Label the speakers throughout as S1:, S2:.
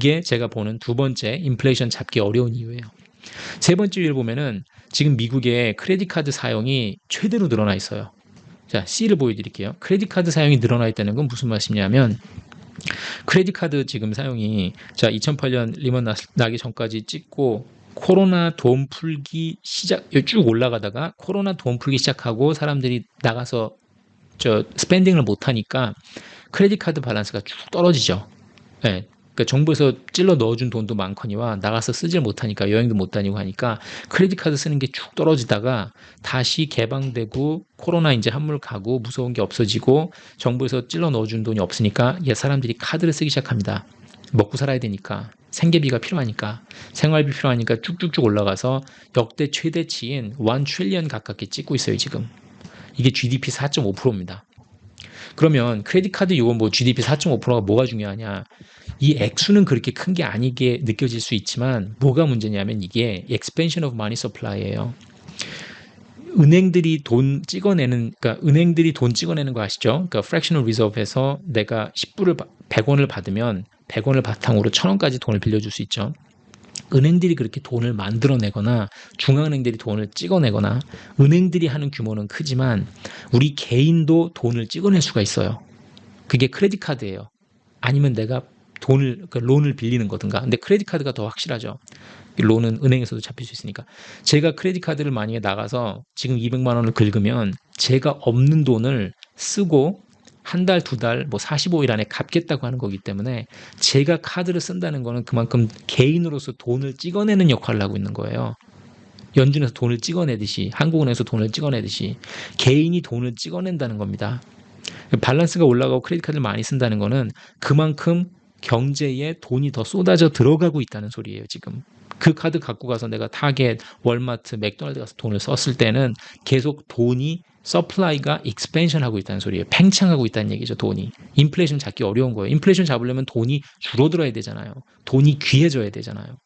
S1: 이게 제가 보는 두 번째 인플레이션 잡기 어려운 이유예요. 세 번째 이유를 보면은 지금 미국의 크레딧 카드 사용이 최대로 늘어나 있어요. 자, C를 보여드릴게요. 크레딧 카드 사용이 늘어나 있다는 건 무슨 말씀이냐면 크레딧 카드 지금 사용이 자 2008년 리먼 나기 전까지 찍고 코로나 돈 풀기 시작 쭉 올라가다가 코로나 돈 풀기 시작하고 사람들이 나가서 스pen딩을 못 하니까 크레딧 카드 밸런스가 쭉 떨어지죠. 네. 그러니까 정부에서 찔러 넣어준 돈도 많거니와 나가서 쓰질 못하니까 여행도 못 다니고 하니까 크레딧 카드 쓰는 게 쭉 떨어지다가 다시 개방되고 코로나 이제 한물 가고 무서운 게 없어지고 정부에서 찔러 넣어준 돈이 없으니까 사람들이 카드를 쓰기 시작합니다. 먹고 살아야 되니까 생계비가 필요하니까 생활비 필요하니까 쭉쭉쭉 올라가서 역대 최대치인 1 트릴리언 가깝게 찍고 있어요 지금. 이게 GDP 4.5%입니다. 그러면 크레딧 카드 요금 뭐 GDP 4.5%가 뭐가 중요하냐? 이 액수는 그렇게 큰 게 아니게 느껴질 수 있지만 뭐가 문제냐면 이게 expansion of money supply예요. 은행들이 돈 찍어내는 거 아시죠? 그러니까 fractional reserve에서 내가 100원을 받으면 100원을 바탕으로 1000원까지 돈을 빌려줄 수 있죠. 은행들이 그렇게 돈을 만들어내거나 중앙은행들이 돈을 찍어내거나 은행들이 하는 규모는 크지만 우리 개인도 돈을 찍어낼 수가 있어요. 그게 크레딧 카드예요. 아니면 내가 론을 빌리는 거든가. 근데 크레딧 카드가 더 확실하죠. 론은 은행에서도 잡힐 수 있으니까. 제가 크레딧 카드를 만약에 나가서 지금 200만 원을 긁으면 제가 없는 돈을 쓰고 한 달, 두 달, 뭐 45일 안에 갚겠다고 하는 거기 때문에 제가 카드를 쓴다는 거는 그만큼 개인으로서 돈을 찍어내는 역할을 하고 있는 거예요. 연준에서 돈을 찍어내듯이 한국은행에서 돈을 찍어내듯이 개인이 돈을 찍어낸다는 겁니다. 밸런스가 올라가고 크레딧 카드를 많이 쓴다는 거는 그만큼 경제에 돈이 더 쏟아져 들어가고 있다는 소리예요 지금. 그 카드 갖고 가서 내가 타겟, 월마트, 맥도날드 가서 돈을 썼을 때는 계속 돈이 서플라이가 익스펜션 하고 있다는 소리예요. 팽창하고 있다는 얘기죠. 돈이. 인플레이션 잡기 어려운 거예요. 인플레이션 잡으려면 돈이 줄어들어야 되잖아요. 돈이 귀해져야 되잖아요.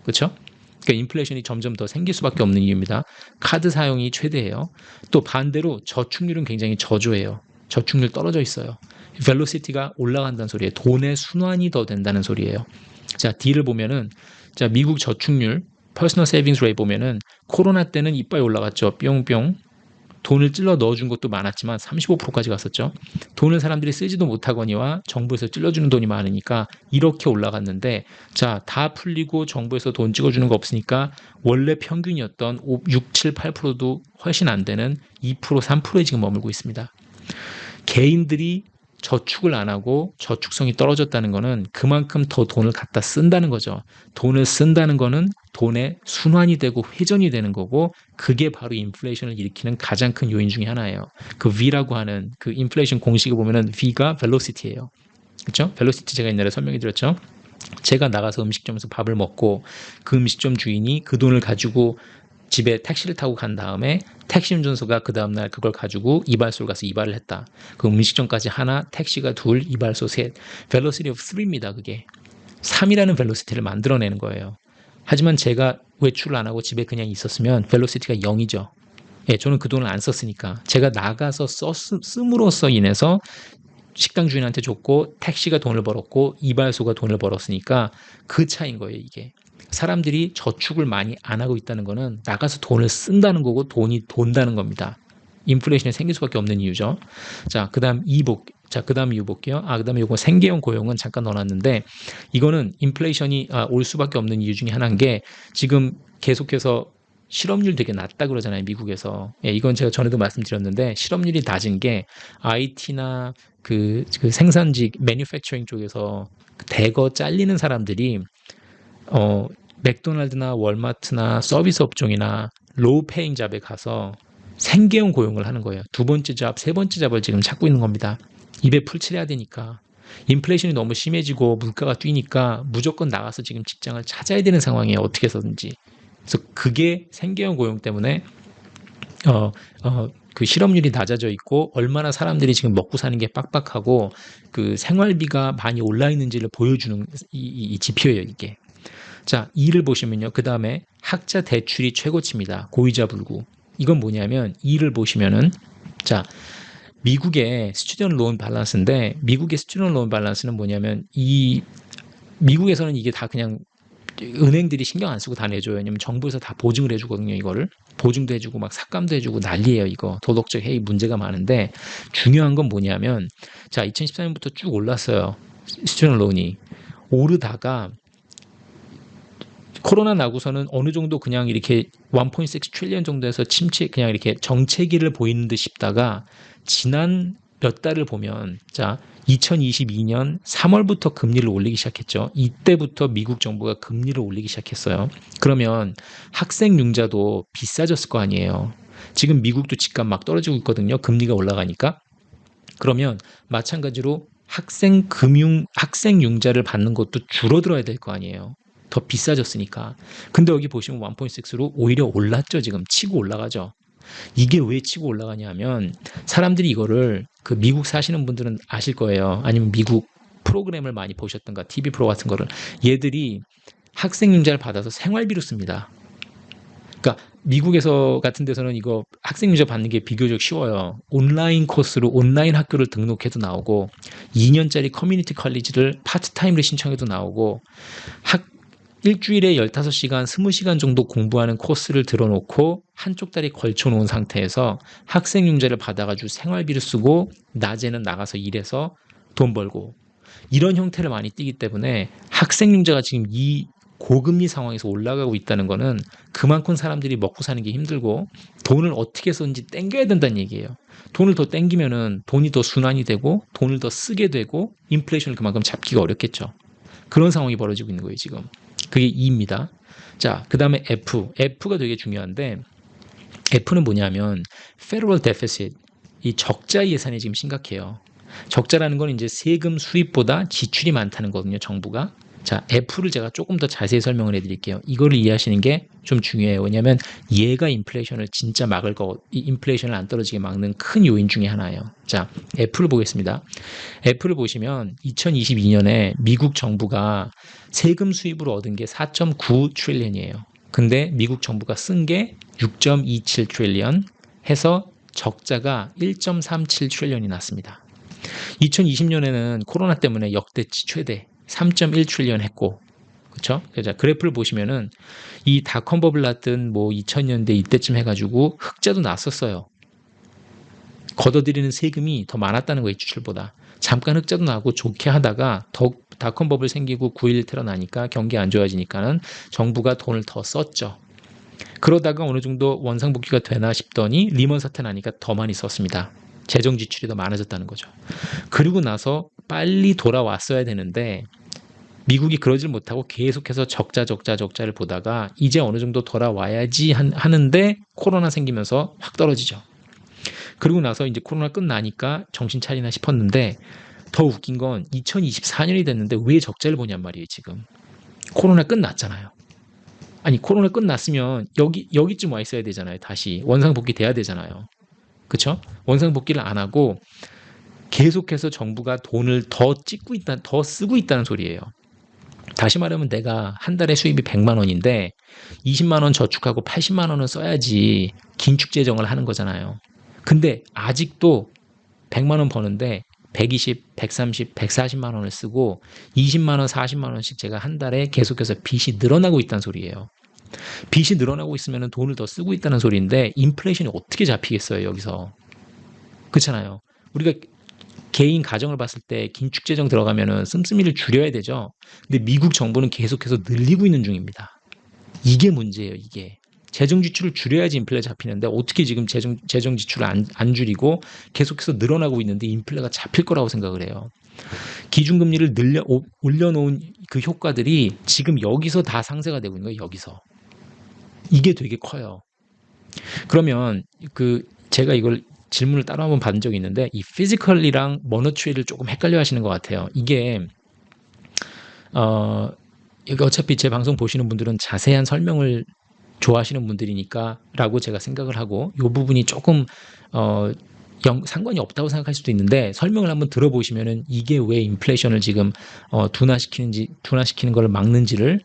S1: 그렇죠? 그러니까 인플레이션이 점점 더 생길 수밖에 없는 이유입니다. 카드 사용이 최대예요. 또 반대로 저축률은 굉장히 저조해요. 저축률 떨어져 있어요. 벨로시티가 올라간다는 소리예요. 돈의 순환이 더 된다는 소리예요. 자, D를 보면은 자, 미국 저축률 퍼스널 세이빙스 레이트 보면은 코로나 때는 이빨 올라갔죠. 뿅뿅. 돈을 찔러 넣어준 것도 많았지만 35%까지 갔었죠. 돈을 사람들이 쓰지도 못하거니와 정부에서 찔러주는 돈이 많으니까 이렇게 올라갔는데 자, 다 풀리고 정부에서 돈 찍어주는 거 없으니까 원래 평균이었던 6, 7, 8%도 훨씬 안 되는 2%, 3%에 지금 머물고 있습니다. 개인들이 저축을 안 하고 저축성이 떨어졌다는 거는 그만큼 더 돈을 갖다 쓴다는 거죠. 돈을 쓴다는 거는 돈의 순환이 되고 회전이 되는 거고 그게 바로 인플레이션을 일으키는 가장 큰 요인 중에 하나예요. 그 V라고 하는 그 인플레이션 공식을 보면은 V가 벨로시티예요. 그렇죠? 벨로시티 제가 옛날에 설명해 드렸죠. 제가 나가서 음식점에서 밥을 먹고 그 음식점 주인이 그 돈을 가지고 집에 택시를 타고 간 다음에 택시 운전수가 그 다음날 그걸 가지고 이발소를 가서 이발을 했다. 그 음식점까지 하나, 택시가 둘, 이발소 셋. velocity of 3입니다. 그게. 3이라는 velocity를 만들어내는 거예요. 하지만 제가 외출을 안 하고 집에 그냥 있었으면 velocity가 0이죠. 예, 저는 그 돈을 안 썼으니까. 제가 나가서 씀으로써 인해서 식당 주인한테 줬고 택시가 돈을 벌었고 이발소가 돈을 벌었으니까 그 차이인 거예요, 이게. 사람들이 저축을 많이 안 하고 있다는 거는 나가서 돈을 쓴다는 거고 돈이 돈다는 겁니다. 인플레이션이 생길 수밖에 없는 이유죠. 자, 그다음 이유 볼게요. 그다음에 요거 생계형 고용은 잠깐 넣어놨는데 이거는 인플레이션이 올 수밖에 없는 이유 중에 하나인 게 지금 계속해서 실업률 되게 낮다 그러잖아요, 미국에서. 예, 이건 제가 전에도 말씀드렸는데 실업률이 낮은 게 IT나 그 생산직, 매뉴팩처링 쪽에서 대거 잘리는 사람들이 맥도날드나 월마트나 서비스 업종이나 로우 페잉 잡에 가서 생계형 고용을 하는 거예요. 두 번째 잡, 세 번째 잡을 지금 찾고 있는 겁니다. 입에 풀칠해야 되니까. 인플레이션이 너무 심해지고 물가가 뛰니까 무조건 나가서 지금 직장을 찾아야 되는 상황이에요. 어떻게 해서든지. 그래서 그게 생계형 고용 때문에 그 실업률이 낮아져 있고 얼마나 사람들이 지금 먹고 사는 게 빡빡하고 그 생활비가 많이 올라 있는지를 보여주는 이 지표예요, 이게. 자, 2를 보시면요. 그 다음에 학자 대출이 최고치입니다. 고이자 불구. 이건 뭐냐면 2를 보시면은 자, 미국의 스튜던트 론 밸런스인데 미국의 스튜던트 론 밸런스는 뭐냐면 이 미국에서는 이게 다 그냥 은행들이 신경 안 쓰고 다 내줘요. 왜냐면 정부에서 다 보증을 해주거든요, 이거를. 보증도 해주고 막 삭감도 해주고 난리예요, 이거. 도덕적 해이 문제가 많은데 중요한 건 뭐냐면 자, 2014년부터 쭉 올랐어요. 스튜던트 론이. 오르다가 코로나 나고서는 어느 정도 그냥 이렇게 1.6 트릴리언 정도에서 침체 그냥 이렇게 정체기를 보이는 듯 싶다가 지난 몇 달을 보면 자 2022년 3월부터 금리를 올리기 시작했죠. 이때부터 미국 정부가 금리를 올리기 시작했어요. 그러면 학생 융자도 비싸졌을 거 아니에요. 지금 미국도 집값 막 떨어지고 있거든요. 금리가 올라가니까. 그러면 마찬가지로 학생 융자를 받는 것도 줄어들어야 될 거 아니에요. 더 비싸졌으니까. 근데 여기 보시면 1.6로 오히려 올랐죠. 지금 치고 올라가죠. 이게 왜 치고 올라가냐 하면 사람들이 이거를 그 미국 사시는 분들은 아실 거예요. 아니면 미국 프로그램을 많이 보셨던가 TV 프로 같은 거를 얘들이 학생융자를 받아서 생활비로 씁니다. 그러니까 미국에서 같은 데서는 이거 학생비자 받는 게 비교적 쉬워요. 온라인 코스로 온라인 학교를 등록해도 나오고 2년짜리 커뮤니티 컬리지를 파트타임으로 신청해도 나오고 일주일에 15시간, 20시간 정도 공부하는 코스를 들어놓고 한쪽 다리 걸쳐놓은 상태에서 학생융자를 받아가지고 생활비를 쓰고 낮에는 나가서 일해서 돈 벌고 이런 형태를 많이 띠기 때문에 학생융자가 지금 이 고금리 상황에서 올라가고 있다는 거는 그만큼 사람들이 먹고 사는 게 힘들고 돈을 어떻게 썼는지 땡겨야 된다는 얘기예요. 돈을 더 땡기면은 돈이 더 순환이 되고 돈을 더 쓰게 되고 인플레이션을 그만큼 잡기가 어렵겠죠. 그런 상황이 벌어지고 있는 거예요, 지금. 그게 E입니다. 자, 그 다음에 F. F가 되게 중요한데 F는 뭐냐면 Federal Deficit, 이 적자 예산이 지금 심각해요. 적자라는 건 이제 세금 수입보다 지출이 많다는 거거든요, 정부가. 자, F를 제가 조금 더 자세히 설명을 해드릴게요. 이거를 이해하시는 게 좀 중요해요. 왜냐하면 얘가 인플레이션을 진짜 막을 거, 이 인플레이션을 안 떨어지게 막는 큰 요인 중에 하나예요. 자, F를 보겠습니다. F를 보시면 2022년에 미국 정부가 세금 수입으로 얻은 게 4.9 트릴리언이에요. 근데 미국 정부가 쓴 게 6.27 트릴리언 해서 적자가 1.37 트릴리언이 났습니다. 2020년에는 코로나 때문에 역대치 최대 3.1 트릴리언 했고, 그렇죠? 자, 그래프를 보시면은 이 닷컴 버블 났던 뭐 2000년대 이때쯤 해가지고 흑자도 났었어요. 걷어들이는 세금이 더 많았다는 거예요, 지출보다. 잠깐 흑자도 나고 좋게 하다가 더 닷컴 버블 생기고 9.11 테러 나니까 경기 안 좋아지니까는 정부가 돈을 더 썼죠. 그러다가 어느 정도 원상복귀가 되나 싶더니 리먼 사태 나니까 더 많이 썼습니다. 재정 지출이 더 많아졌다는 거죠. 그리고 나서 빨리 돌아왔어야 되는데 미국이 그러질 못하고 계속해서 적자를 보다가 이제 어느 정도 돌아와야지 하는데 코로나 생기면서 확 떨어지죠. 그리고 나서 이제 코로나 끝나니까 정신 차리나 싶었는데 더 웃긴 건 2024년이 됐는데 왜 적자를 보냔 말이에요, 지금. 코로나 끝났잖아요. 아니, 코로나 끝났으면 여기쯤 와 있어야 되잖아요, 다시. 원상복귀 돼야 되잖아요. 그쵸? 원상복귀를 안 하고 계속해서 정부가 돈을 더 쓰고 있다는 소리예요. 다시 말하면 내가 한 달에 수입이 100만 원인데 20만 원 저축하고 80만 원은 써야지 긴축 재정을 하는 거잖아요. 근데 아직도 100만 원 버는데 120, 130, 140만 원을 쓰고 20만 원, 40만 원씩 제가 한 달에 계속해서 빚이 늘어나고 있다는 소리예요. 빚이 늘어나고 있으면 돈을 더 쓰고 있다는 소리인데 인플레이션이 어떻게 잡히겠어요, 여기서. 그렇잖아요. 우리가 개인 가정을 봤을 때 긴축 재정 들어가면은 씀씀이를 줄여야 되죠. 근데 미국 정부는 계속해서 늘리고 있는 중입니다. 이게 문제예요, 이게. 재정 지출을 줄여야지 인플레 잡히는데 어떻게 지금 재정 지출을 안 줄이고 계속해서 늘어나고 있는데 인플레가 잡힐 거라고 생각을 해요. 기준금리를 올려놓은 그 효과들이 지금 여기서 다 상쇄가 되고 있는 거예요, 여기서. 이게 되게 커요. 그러면 제가 이걸 질문을 따로 한번 받은 적이 있는데 이 피지컬이랑 모너트리를 조금 헷갈려 하시는 것 같아요. 이게 어차피 제 방송 보시는 분들은 자세한 설명을 좋아하시는 분들이니까 라고 제가 생각을 하고 이 부분이 조금 상관이 없다고 생각할 수도 있는데 설명을 한번 들어보시면은 이게 왜 인플레이션을 지금 둔화시키는 걸 막는지를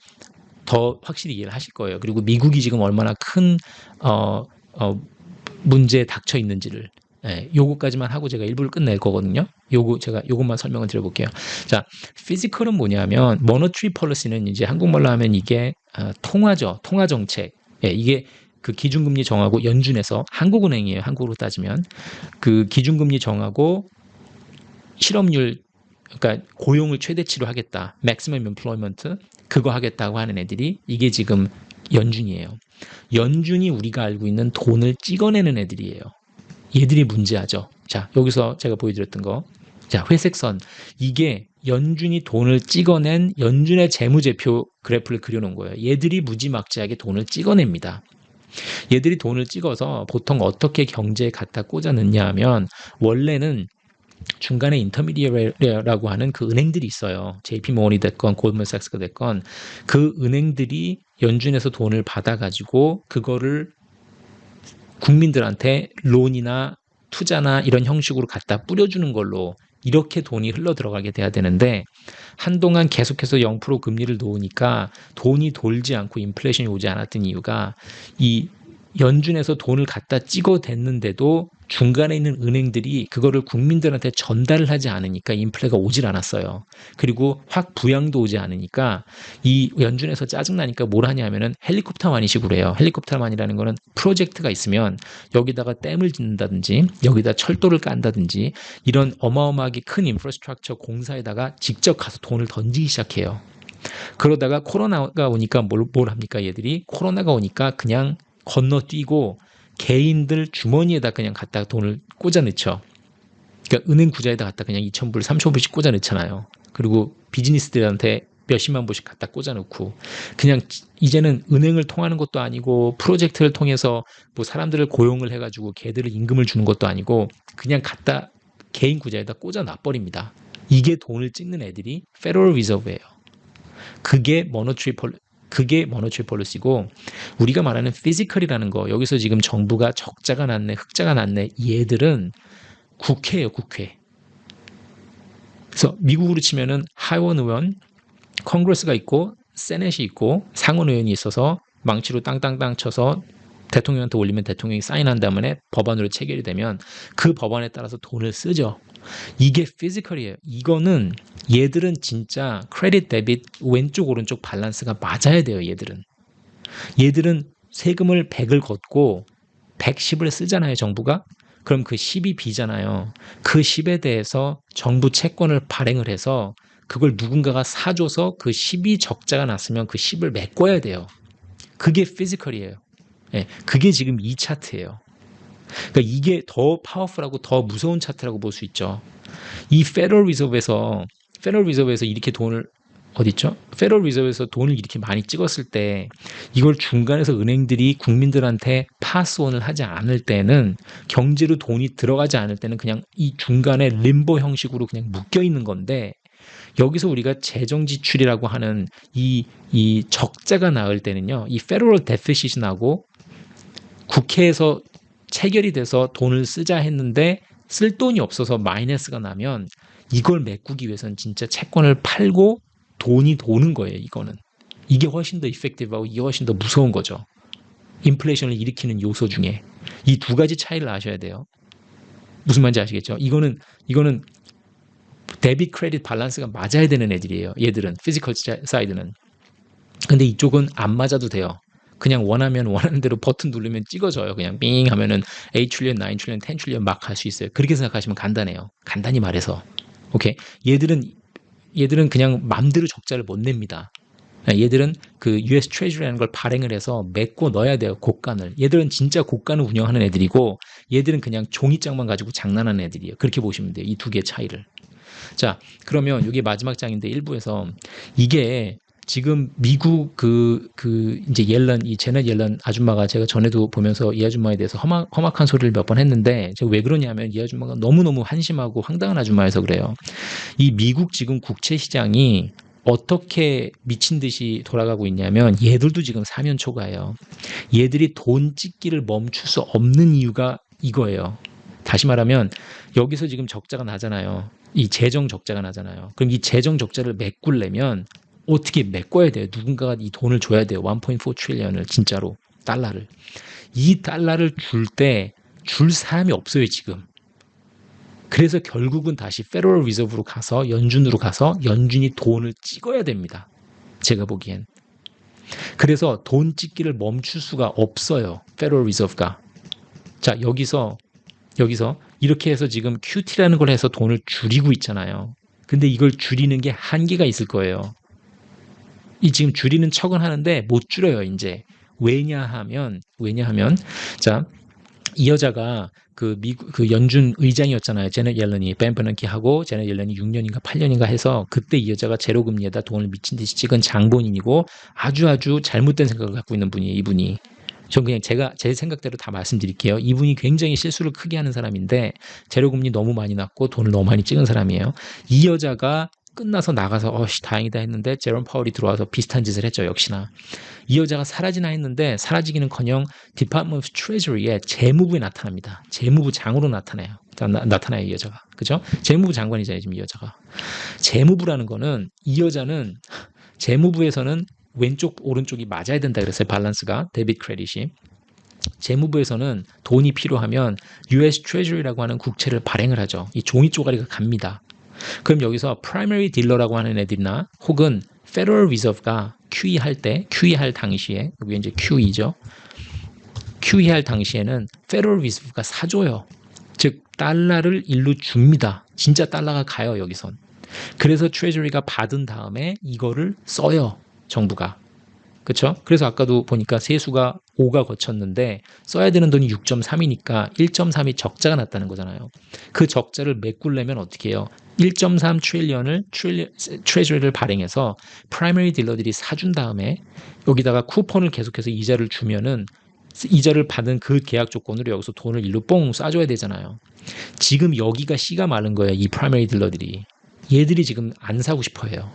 S1: 더 확실히 이해를 하실 거예요. 그리고 미국이 지금 얼마나 큰 문제에 닥쳐 있는지를. 요거까지만 하고 제가 일부를 끝낼 거거든요. 요것만 설명을 드려볼게요. 자, 피지컬은 뭐냐면 모니터리 폴리시는 이제 한국말로 하면 이게 통화죠. 통화 정책. 이게 그 기준금리 정하고 연준에서 한국은행이에요. 한국으로 따지면 그 기준금리 정하고 실업률 그러니까 고용을 최대치로 하겠다. maximum employment 그거 하겠다고 하는 애들이 이게 지금 연준이에요. 연준이 우리가 알고 있는 돈을 찍어내는 애들이에요. 얘들이 문제하죠. 자, 여기서 제가 보여드렸던 거. 자, 회색선. 이게 연준이 돈을 찍어낸 연준의 재무제표 그래프를 그려놓은 거예요. 얘들이 무지막지하게 돈을 찍어냅니다. 얘들이 돈을 찍어서 보통 어떻게 경제에 갖다 꽂아 넣냐 하면 원래는 중간에 인터미디어라고 하는 그 은행들이 있어요. JP모건이 됐건 골드만삭스가 됐건 그 은행들이 연준에서 돈을 받아가지고 그거를 국민들한테 론이나 투자나 이런 형식으로 갖다 뿌려주는 걸로 이렇게 돈이 흘러 들어가게 돼야 되는데 한동안 계속해서 0% 금리를 놓으니까 돈이 돌지 않고 인플레이션이 오지 않았던 이유가 이 연준에서 돈을 갖다 찍어댔는데도 중간에 있는 은행들이 그거를 국민들한테 전달을 하지 않으니까 인플레가 오질 않았어요. 그리고 확 부양도 오지 않으니까 이 연준에서 짜증나니까 뭘 하냐 하면은 헬리콥터만이식으로 해요. 헬리콥터만이라는 거는 프로젝트가 있으면 여기다가 댐을 짓는다든지 여기다 철도를 깐다든지 이런 어마어마하게 큰 인프라스트럭처 공사에다가 직접 가서 돈을 던지기 시작해요. 그러다가 코로나가 오니까 뭘 합니까 얘들이? 코로나가 오니까 그냥 건너뛰고 개인들 주머니에다 그냥 갖다 돈을 꽂아 넣죠. 그러니까 은행 구자에다 갖다 그냥 2,000불, 3,000불씩 꽂아 넣잖아요. 그리고 비즈니스들한테 몇십만 불씩 갖다 꽂아 넣고 그냥 이제는 은행을 통하는 것도 아니고 프로젝트를 통해서 뭐 사람들을 고용을 해가지고 걔들을 임금을 주는 것도 아니고 그냥 갖다 개인 구자에다 꽂아 놔버립니다. 이게 돈을 찍는 애들이 페더럴 리저브예요. 그게 모니터리 폴리시고 우리가 말하는 피지컬이라는 거 여기서 지금 정부가 적자가 났네 흑자가 났네 얘들은 국회예요. 국회. 그래서 미국으로 치면은 하원 의원 컨그레스가 있고 세넷이 있고 상원 의원이 있어서 망치로 땅땅땅 쳐서 대통령한테 올리면 대통령이 사인한 다음에 법안으로 체결이 되면 그 법안에 따라서 돈을 쓰죠. 이게 피지컬이에요. 이거는 얘들은 진짜 크레딧 데빗 왼쪽 오른쪽 밸런스가 맞아야 돼요. 얘들은 세금을 100을 걷고 110을 쓰잖아요. 정부가. 그럼 그 10이 비잖아요. 그 10에 대해서 정부 채권을 발행을 해서 그걸 누군가가 사줘서 그 10이 적자가 났으면 그 10을 메꿔야 돼요. 그게 피지컬이에요. 그게 지금 이 차트예요. 그러니까 이게 더 파워풀하고 더 무서운 차트라고 볼 수 있죠. 이 페더럴 리저브에서 이렇게 돈을 어딨죠? 페더럴 리저브에서 돈을 이렇게 많이 찍었을 때 이걸 중간에서 은행들이 국민들한테 파스온을 하지 않을 때는 경제로 돈이 들어가지 않을 때는 그냥 이 중간에 림보 형식으로 그냥 묶여 있는 건데 여기서 우리가 재정 지출이라고 하는 이 적자가 나올 때는요. 이 페더럴 데피시트 나고 국회에서 체결이 돼서 돈을 쓰자 했는데 쓸 돈이 없어서 마이너스가 나면 이걸 메꾸기 위해서는 진짜 채권을 팔고 돈이 도는 거예요. 이거는. 이게 훨씬 더 이펙티브하고 이게 훨씬 더 무서운 거죠. 인플레이션을 일으키는 요소 중에. 이 두 가지 차이를 아셔야 돼요. 무슨 말인지 아시겠죠? 이거는 데빗 크레딧 밸런스가 맞아야 되는 애들이에요. 얘들은 피지컬 사이드는. 근데 이쪽은 안 맞아도 돼요. 그냥 원하는 대로 버튼 누르면 찍어져요. 그냥 빙 하면은 8 트릴리언, 9 트릴리언, 10 트릴리언 막 할 수 있어요. 그렇게 생각하시면 간단해요. 간단히 말해서. 오케이. 얘들은 그냥 맘대로 적자를 못 냅니다. 얘들은 그 US Treasury라는 걸 발행을 해서 메꿔 넣어야 돼요. 곡간을. 얘들은 진짜 곡간을 운영하는 애들이고 얘들은 그냥 종이장만 가지고 장난하는 애들이에요. 그렇게 보시면 돼요. 이 두 개의 차이를. 자, 그러면 이게 마지막 장인데 일부에서 이게 지금 미국 이제 이 제넷 옐런 아줌마가 제가 전에도 보면서 이 아줌마에 대해서 험악한 소리를 몇 번 했는데 제가 왜 그러냐면 이 아줌마가 너무너무 한심하고 황당한 아줌마여서 그래요. 이 미국 지금 국채 시장이 어떻게 미친 듯이 돌아가고 있냐면 얘들도 지금 사면초가예요. 얘들이 돈 찍기를 멈출 수 없는 이유가 이거예요. 다시 말하면 여기서 지금 적자가 나잖아요. 이 재정 적자가 나잖아요. 그럼 이 재정 적자를 메꾸려면 어떻게 메꿔야 돼요? 누군가가 이 돈을 줘야 돼요. 1.4 트릴리언을 진짜로 달러를. 이 달러를 줄 때 줄 사람이 없어요 지금. 그래서 결국은 다시 페더럴 리저브로 가서 연준으로 가서 연준이 돈을 찍어야 됩니다. 제가 보기엔. 그래서 돈 찍기를 멈출 수가 없어요. 페더럴 리저브가. 자, 여기서 이렇게 해서 지금 QT라는 걸 해서 돈을 줄이고 있잖아요. 근데 이걸 줄이는 게 한계가 있을 거예요. 이 지금 줄이는 척은 하는데 못 줄여요, 이제. 왜냐하면 자, 이 여자가 그 연준 의장이었잖아요. 제넷 옐런이 벤 버넌키하고 제넷 옐런이 6년인가 8년인가 해서 그때 이 여자가 제로 금리에다 돈을 미친 듯이 찍은 장본인이고 아주 잘못된 생각을 갖고 있는 분이에요, 이분이. 전 그냥 제 생각대로 다 말씀드릴게요. 이분이 굉장히 실수를 크게 하는 사람인데 제로금리 너무 많이 났고 돈을 너무 많이 찍은 사람이에요. 이 여자가 끝나서 나가서 다행이다 했는데 제롬 파월이 들어와서 비슷한 짓을 했죠. 역시나. 이 여자가 사라지나 했는데 사라지기는커녕 Department of Treasury에 재무부에 나타납니다. 재무부 장으로 나타나요. 이 여자가. 그죠? 재무부 장관이잖아요. 지금 이 여자가. 재무부라는 거는 이 여자는 재무부에서는 왼쪽 오른쪽이 맞아야 된다 그랬어요. 밸런스가 데빗 크레딧이. 재무부에서는 돈이 필요하면 US Treasury라고 하는 국채를 발행을 하죠. 이 종이 쪼가리가 갑니다. 그럼 여기서 primary dealer라고 하는 애들이나 혹은 Federal Reserve가 QE 할 당시에 여기 이제 QE죠. QE 할 당시에는 Federal Reserve가 사줘요. 즉 달러를 일로 줍니다. 진짜 달러가 가요 여기선. 그래서 Treasury가 받은 다음에 이거를 써요. 정부가. 그렇죠? 그래서 아까도 보니까 세수가 5가 거쳤는데 써야 되는 돈이 6.3이니까 1.3이 적자가 났다는 거잖아요. 그 적자를 메꾸려면 어떻게 해요? 1.3 트릴리언을 트레저리를 발행해서 프라이머리 딜러들이 사준 다음에 여기다가 쿠폰을 계속해서 이자를 주면은 이자를 받은 그 계약 조건으로 여기서 돈을 일로 뽕 쏴줘야 되잖아요. 지금 여기가 씨가 마른 거예요. 이 프라이머리 딜러들이. 얘들이 지금 안 사고 싶어 해요.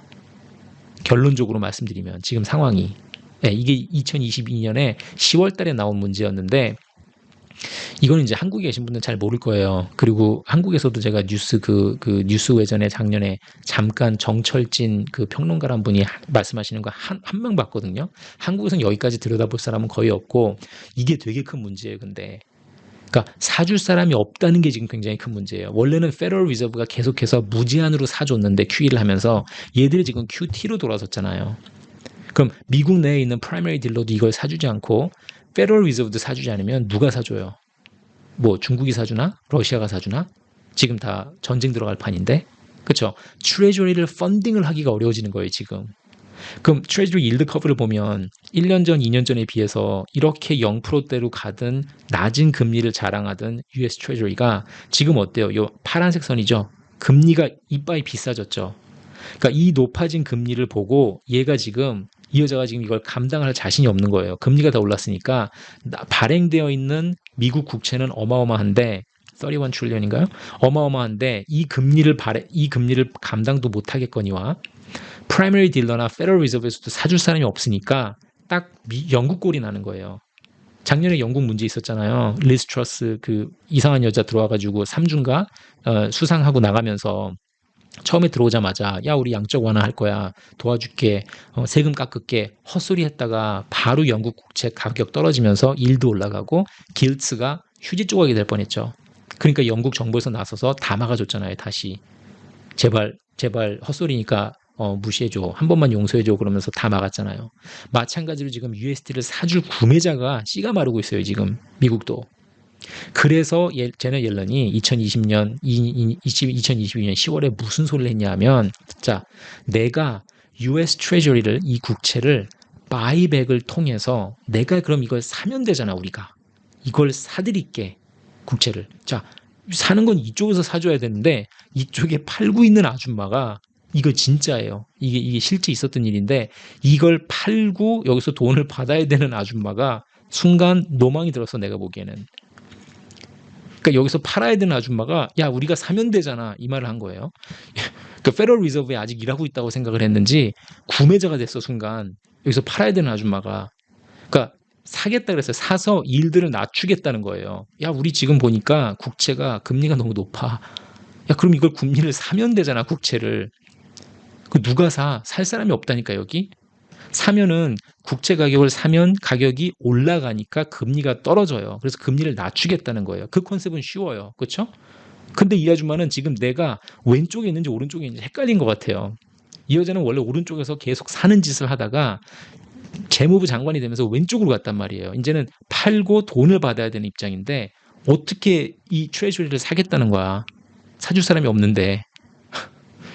S1: 결론적으로 말씀드리면 지금 상황이. 네, 이게 2022년에 10월 달에 나온 문제였는데 이거는 이제 한국에 계신 분들은 잘 모를 거예요. 그리고 한국에서도 제가 뉴스 뉴스 외전에 작년에 잠깐 정철진 그 평론가란 분이 말씀하시는 거 한 명 봤거든요. 한국에서는 여기까지 들여다볼 사람은 거의 없고 이게 되게 큰 문제예요. 근데 그러니까 사줄 사람이 없다는 게 지금 굉장히 큰 문제예요. 원래는 페더럴 리저브가 계속해서 무제한으로 사줬는데 QE를 하면서 얘들이 지금 QT로 돌아섰잖아요. 그럼 미국 내에 있는 프라이머리 딜러도 이걸 사주지 않고 페더럴 리저브도 사주지 않으면 누가 사줘요? 뭐 중국이 사주나? 러시아가 사주나? 지금 다 전쟁 들어갈 판인데? 그렇죠? 트레저리를 펀딩을 하기가 어려워지는 거예요, 지금. 그럼 트레저리 일드 커브를 보면 1년 전, 2년 전에 비해서 이렇게 0%대로 가든 낮은 금리를 자랑하던 US 트레저리가 지금 어때요? 요 파란색 선이죠? 금리가 이빠이 비싸졌죠. 그러니까 이 높아진 금리를 보고 얘가 지금 이 여자가 지금 이걸 감당할 자신이 없는 거예요. 금리가 더 올랐으니까 발행되어 있는 미국 국채는 어마어마한데 31 트릴리언인가요? 어마어마한데 이 금리를 감당도 못 하겠거니와 프라이머리 딜러나 페더럴 리저브에서도 사줄 사람이 없으니까 딱 영국 꼴이 나는 거예요. 작년에 영국 문제 있었잖아요. 리즈 트러스 그 이상한 여자 들어와가지고 3주인가 수상하고 나가면서 처음에 들어오자마자 야 우리 양적 완화할 거야 도와줄게 세금 깎을게 헛소리 했다가 바로 영국 국채 가격 떨어지면서 일도 올라가고 길츠가 휴지 조각이 될 뻔했죠. 그러니까 영국 정부에서 나서서 다 막아줬잖아요. 다시 제발 헛소리니까 무시해줘 한 번만 용서해줘 그러면서 다 막았잖아요. 마찬가지로 지금 USD를 사줄 구매자가 씨가 마르고 있어요. 지금 미국도. 그래서 제넷 옐런이 2022년 10월에 무슨 소리를 했냐면 자 내가 US 트레저리를 이 국채를 바이백을 통해서 내가 그럼 이걸 사면 되잖아. 우리가 이걸 사드릴게 국채를. 자 사는 건 이쪽에서 사줘야 되는데 이쪽에 팔고 있는 아줌마가 이거 진짜예요. 이게 실제 있었던 일인데 이걸 팔고 여기서 돈을 받아야 되는 아줌마가 순간 노망이 들어서 내가 보기에는 그러니까 여기서 팔아야 되는 아줌마가 야 우리가 사면 되잖아 이 말을 한 거예요. 그 페더럴 리저브에 아직 일하고 있다고 생각을 했는지 구매자가 됐어 순간. 여기서 팔아야 되는 아줌마가 그러니까 사겠다 그랬어요. 사서 일들을 낮추겠다는 거예요. 야 우리 지금 보니까 국채가 금리가 너무 높아. 야 그럼 이걸 금리를 사면 되잖아 국채를. 그 누가 살 사람이 없다니까 여기. 사면은 국채 가격을 사면 가격이 올라가니까 금리가 떨어져요. 그래서 금리를 낮추겠다는 거예요. 그 컨셉은 쉬워요. 그렇죠? 근데 이 아줌마는 지금 내가 왼쪽에 있는지 오른쪽에 있는지 헷갈린 것 같아요. 이 여자는 원래 오른쪽에서 계속 사는 짓을 하다가 재무부 장관이 되면서 왼쪽으로 갔단 말이에요. 이제는 팔고 돈을 받아야 되는 입장인데 어떻게 이 트레저리를 사겠다는 거야. 사줄 사람이 없는데.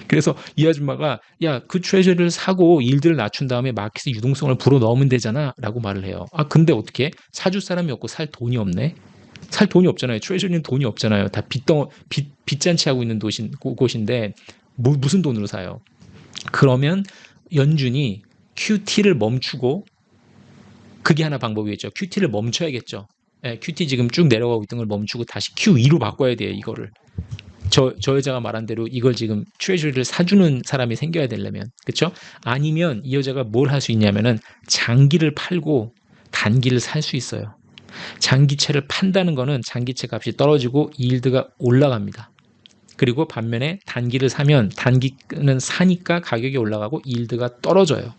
S1: 그래서 이 아줌마가 야, 그 트레저리를 사고 일들을 낮춘 다음에 마켓에 유동성을 불어넣으면 되잖아 라고 말을 해요. 아, 근데 어떻게 사줄 사람이 없고 살 돈이 없네. 살 돈이 없잖아요. 트레저리는 돈이 없잖아요. 다 빚잔치 하고 있는 곳인데 무슨 돈으로 사요. 그러면 연준이 QT를 멈추고, 그게 하나 방법이겠죠. QT를 멈춰야겠죠. 예, QT 지금 쭉 내려가고 있던 걸 멈추고 다시 QE로 바꿔야 돼요. 이거를. 저 여자가 말한 대로 이걸 지금 트레저리를 사주는 사람이 생겨야 되려면, 그렇죠? 아니면 이 여자가 뭘 할 수 있냐면은 장기를 팔고 단기를 살 수 있어요. 장기채를 판다는 거는 장기채 값이 떨어지고 일드가 올라갑니다. 그리고 반면에 단기를 사면 단기는 사니까 가격이 올라가고 일드가 떨어져요.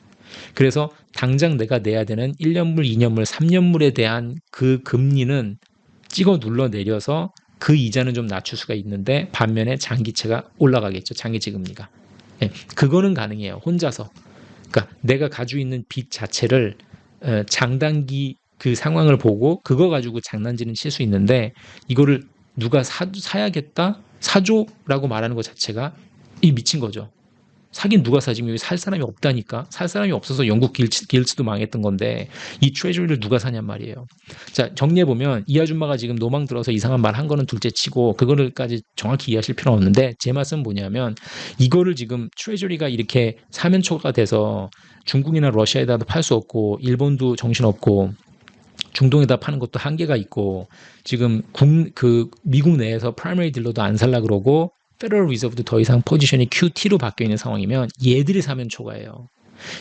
S1: 그래서 당장 내가 내야 되는 1년물, 2년물, 3년물에 대한 그 금리는 찍어 눌러 내려서 그 이자는 좀 낮출 수가 있는데 반면에 장기채가 올라가겠죠. 장기채 금리가. 예, 그거는 가능해요. 혼자서. 그러니까 내가 가지고 있는 빚 자체를 장단기 그 상황을 보고 그거 가지고 장난질은 칠 수 있는데 이거를 누가 사야겠다? 사줘라고 말하는 것 자체가 이 미친 거죠. 사긴 누가 사지? 여기 살 사람이 없다니까. 살 사람이 없어서 영국 길츠도 망했던 건데 이 트레저리를 누가 사냔 말이에요. 자, 정리해보면 이 아줌마가 지금 노망 들어서 이상한 말 한 거는 둘째치고 그거를까지 정확히 이해하실 필요는 없는데 제 말씀은 뭐냐면 이거를 지금 트레저리가 이렇게 사면초가 돼서 중국이나 러시아에다도 팔 수 없고 일본도 정신없고 중동에다 파는 것도 한계가 있고 지금 미국 내에서 프라이머리 딜러도 안 살라 그러고 페더럴 리저브도 더 이상 포지션이 QT로 바뀌어 있는 상황이면 얘들이 사면 초과예요.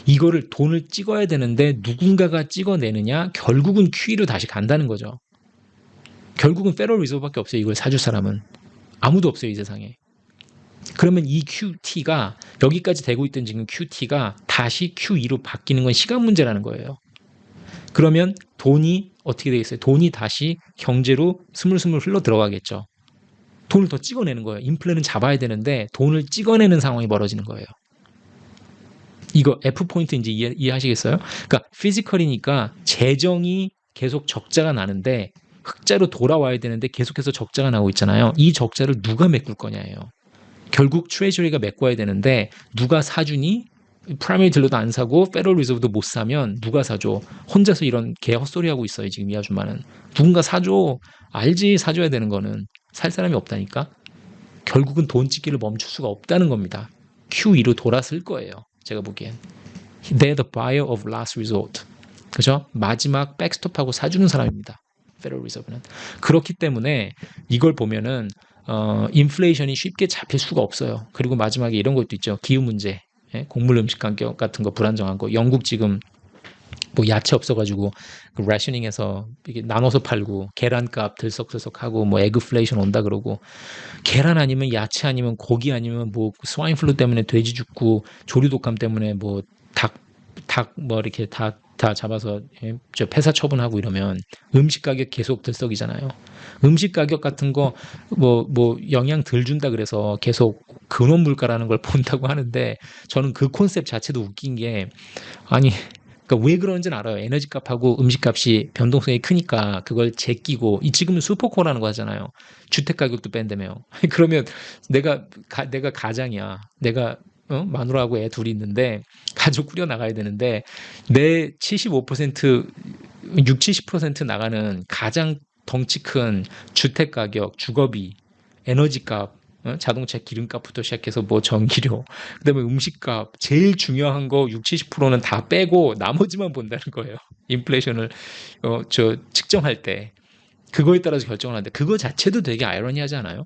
S1: 이거를 돈을 찍어야 되는데 누군가가 찍어내느냐? 결국은 QE로 다시 간다는 거죠. 결국은 페더럴 리저브밖에 없어요. 이걸 사줄 사람은. 아무도 없어요. 이 세상에. 그러면 이 QT가 여기까지 되고 있던 지금 QT가 다시 QE로 바뀌는 건 시간 문제라는 거예요. 그러면 돈이 어떻게 되겠어요? 돈이 다시 경제로 스물스물 흘러 들어가겠죠. 돈을 더 찍어내는 거예요. 인플레는 잡아야 되는데 돈을 찍어내는 상황이 벌어지는 거예요. 이거 F포인트인지 이해하시겠어요? 그러니까 피지컬이니까 재정이 계속 적자가 나는데 흑자로 돌아와야 되는데 계속해서 적자가 나오고 있잖아요. 이 적자를 누가 메꿀 거냐예요. 결국 트레저리가 메꿔야 되는데 누가 사주니? 프라이머리 딜러도 안 사고 페더럴 리저브도 못 사면 누가 사줘? 혼자서 이런 개 헛소리 하고 있어요. 지금 이 아줌마는. 누군가 사줘. 알지, 사줘야 되는 거는. 살 사람이 없다니까. 결국은 돈 찍기를 멈출 수가 없다는 겁니다. QE로 돌아설 거예요. 제가 보기엔. They're the buyer of last resort. 그죠? 마지막 백스톱하고 사주는 사람입니다. 페더럴 리저브는. 그렇기 때문에 이걸 보면은 인플레이션이 쉽게 잡힐 수가 없어요. 그리고 마지막에 이런 것도 있죠. 기후 문제. 예? 곡물 음식 가격 같은 거 불안정한 거. 영국 지금 뭐 야채 없어가지고 그 레셔닝해서 이게 나눠서 팔고 계란값 들썩들썩하고 뭐 에그플레이션 온다 그러고 계란 아니면 야채 아니면 고기 아니면 뭐 스와인플루 때문에 돼지 죽고 조류독감 때문에 뭐 닭 뭐 이렇게 다 잡아서 저 폐사 처분하고 이러면 음식 가격 계속 들썩이잖아요. 음식 가격 같은 거 뭐 영향 덜 준다 그래서 계속 근원 물가라는 걸 본다고 하는데 저는 그 콘셉트 자체도 웃긴 게 아니 그러니까 왜 그런지는 알아요. 에너지 값하고 음식 값이 변동성이 크니까 그걸 제끼고 지금은 슈퍼코라는 거 하잖아요. 주택 가격도 뺀다며. 그러면 내가 가장이야. 내가 마누라하고 애 둘이 있는데 가족 꾸려 나가야 되는데 내 75% 70% 나가는 가장 덩치 큰 주택 가격, 주거비, 에너지 값, 자동차 기름값부터 시작해서 뭐 전기료, 그다음에 음식값, 제일 중요한 거 60~70%는 다 빼고 나머지만 본다는 거예요. 인플레이션을 측정할 때 그거에 따라서 결정을 하는데 그거 자체도 되게 아이러니하지 않아요?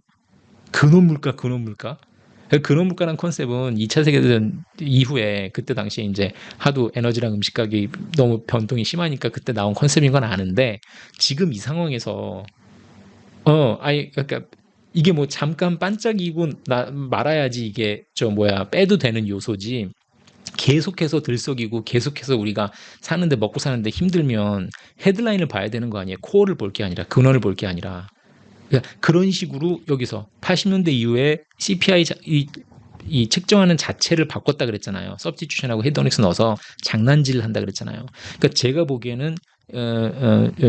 S1: 근원 물가. 근원 물가라는 컨셉은 2차 세계대전 이후에 그때 당시에 이제 하도 에너지랑 음식 가격이 너무 변동이 심하니까 그때 나온 컨셉인 건 아는데 지금 이 상황에서 그러니까 이게 뭐 잠깐 반짝이고 말아야지 이게 빼도 되는 요소지 계속해서 들썩이고 계속해서 우리가 먹고 사는데 힘들면 헤드라인을 봐야 되는 거 아니에요. 코어를 볼 게 아니라 근원을 볼 게 아니라. 그러니까 그런 식으로 여기서 80년대 이후에 CPI 이 책정하는 자체를 바꿨다 그랬잖아요. 서브스티튜션하고 헤드오닉스 넣어서 장난질을 한다 그랬잖아요. 그러니까 제가 보기에는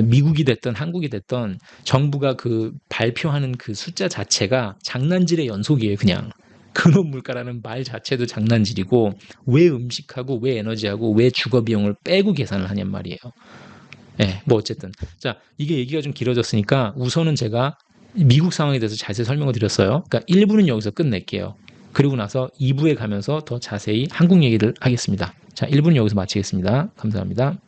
S1: 미국이 됐든 한국이 됐든 정부가 그 발표하는 그 숫자 자체가 장난질의 연속이에요, 그냥. 근원 물가라는 말 자체도 장난질이고 왜 음식하고 왜 에너지하고 왜 주거 비용을 빼고 계산을 하냔 말이에요. 예, 뭐 어쨌든. 자, 이게 얘기가 좀 길어졌으니까 우선은 제가 미국 상황에 대해서 자세히 설명을 드렸어요. 그러니까 1부는 여기서 끝낼게요. 그리고 나서 2부에 가면서 더 자세히 한국 얘기를 하겠습니다. 자, 1부는 여기서 마치겠습니다. 감사합니다.